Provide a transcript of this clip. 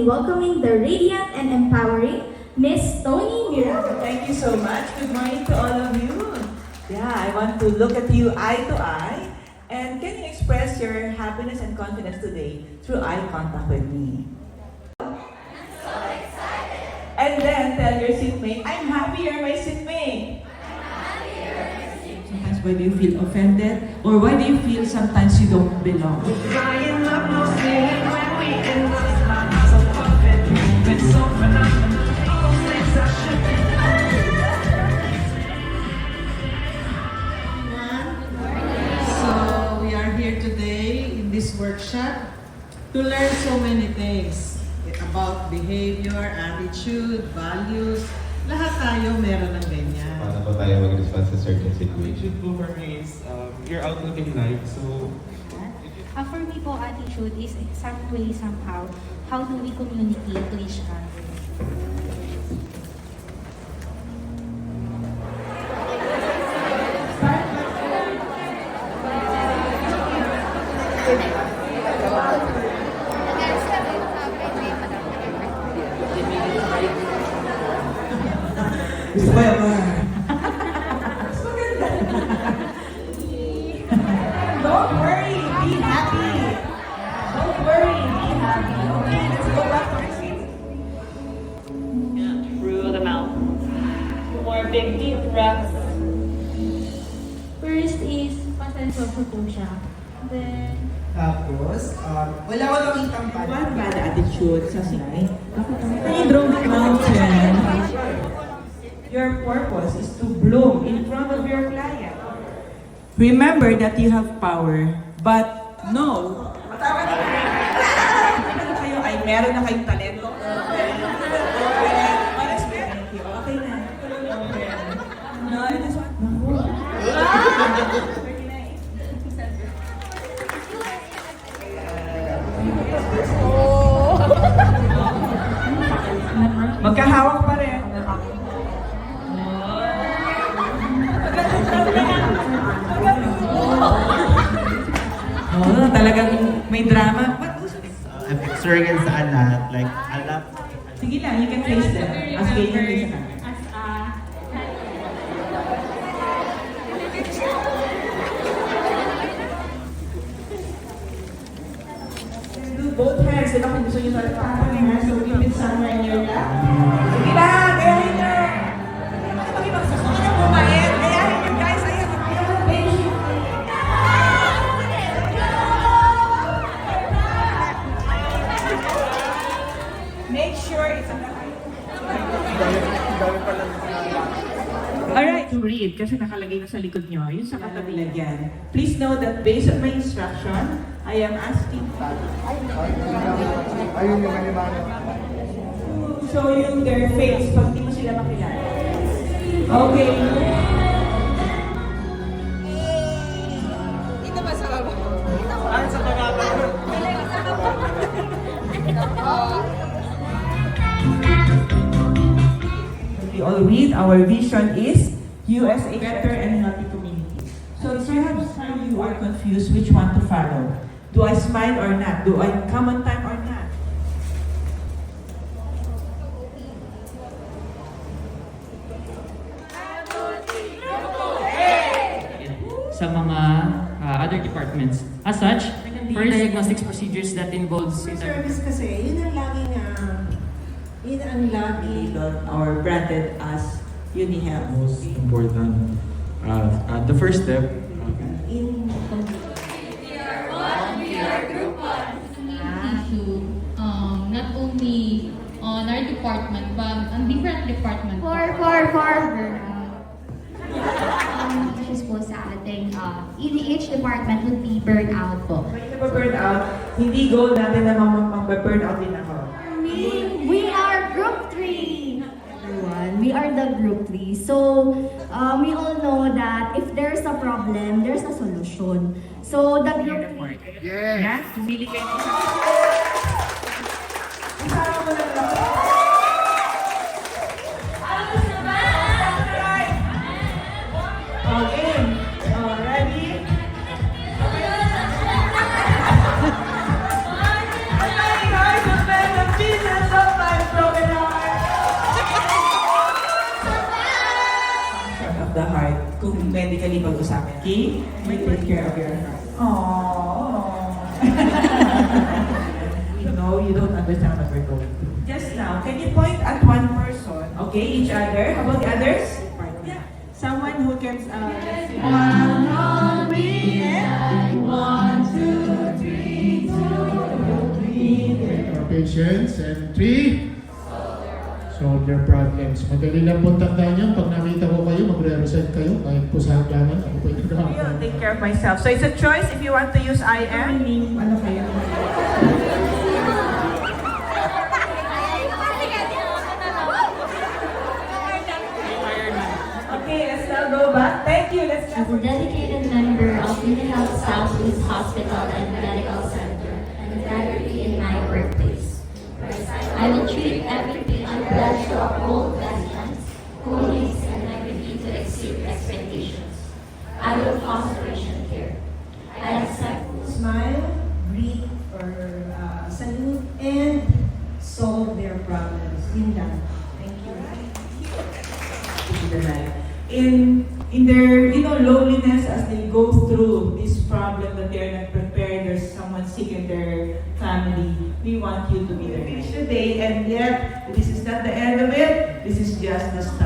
in welcoming the radiant and empowering Miss Tony Miracle. Thank you so much. Good morning to all of you. Yeah, I want to look at you eye to eye. And can you express your happiness and confidence today through eye contact with me? I'm so excited. And then tell your seatmate, I'm happy you're my seatmate. Sometimes why do you feel offended? Or why do you feel sometimes you don't belong? Flying up no ceiling when we in the sky. So perfect, moving so phenomenal. All things I should be. So we are here today in this workshop to learn so many things about behavior, attitude, values. Lahat tayo meron ng ganyan. Paano ba tayo mag-respond sa certain What situation? should go for me is your outlook in life. So, For me po, attitude is some way, somehow, how do we communicate to each other? Gusto ko yung Don't worry, be happy. Don't worry, be happy. Okay, let's go back to our seats. Through the mouth. More big deep breaths. First is, pasensyoso po siya. Then, Tapos, wala ko nakitang one bad attitude sa sinay. When you draw the mountain, your purpose is to bloom in front of your client. Remember that you have power, but know, ano kayo ay meron na kayong talento. Okay na. No, I just want, magkahawak pa rin. Oh, talagang may drama. I'm experienced a lot, like a lot. Sige lang, you can face them. As gay na face na. as a, Do both hands. Diba kung gusto nyo sa tapon yung hands, so keep it somewhere in your lap. Sige lang, gayahin nyo. Bakit magsasunod na bumait? Gayahin nyo guys, ayan. Make sure it's on the Alright, to read, kasi nakalagay na sa likod nyo, yun sa katabilagyan. Please know that based on my instruction, I am asking to show you their face pag di mo sila makilala. Okay. We all read, our vision is USA better and healthy community. So perhaps you are confused which one to follow. Do I smile or not? Do I come on time or not? Sa mga other departments. As such, first diagnostics procedures that involves Service kasi, yun ang lagi Or branded as UniHealth. most important, the first step, in issue, not only on our department, but on different departments. Issues po sa ating each department would be burnout po. May burnout, hindi goal natin na mag-burnout din ako. We are group 3. Everyone, we are the group 3. So, we all know that if there's a problem, there's a solution. So, the group 3. Yan, pumili kayo ng isa. Kasama mo lang ako. Okay. Ready? Okay, guys, the man of Jesus. medically pag-usapan. Okay? We take care of your heart. Aww. No, you don't understand what we're going through. Just now, can you point at one person? Okay, each other. How about the others? Yeah. Someone who can, One on me and 1, 2, 3, 2, 3. Patience, and 3. Solve your problems. Madali lang po tandaan yan. Pag nakita ko kayo, magre-reset kayo. Kahit po sa hagdanan, ako po ito na. I'll take care of myself. So it's a choice if you want to use I am. ano kayo? Okay, let's now go back. Thank you. Let's As a dedicated member of UniHealth Southeast Hospital and Medical Center and integrity in my workplace, I will treat every patient well to uphold guidelines, codes, and integrity to exceed expectations. I will foster patient care. I accept Smile, breathe, or salute, and solve their problems. Yun lang. Thank you. in their loneliness as they go through this problem that they're not prepared, there's someone sick in their family, we want you to be there. Finish the day, and yet this is not the end of it. This is just the start.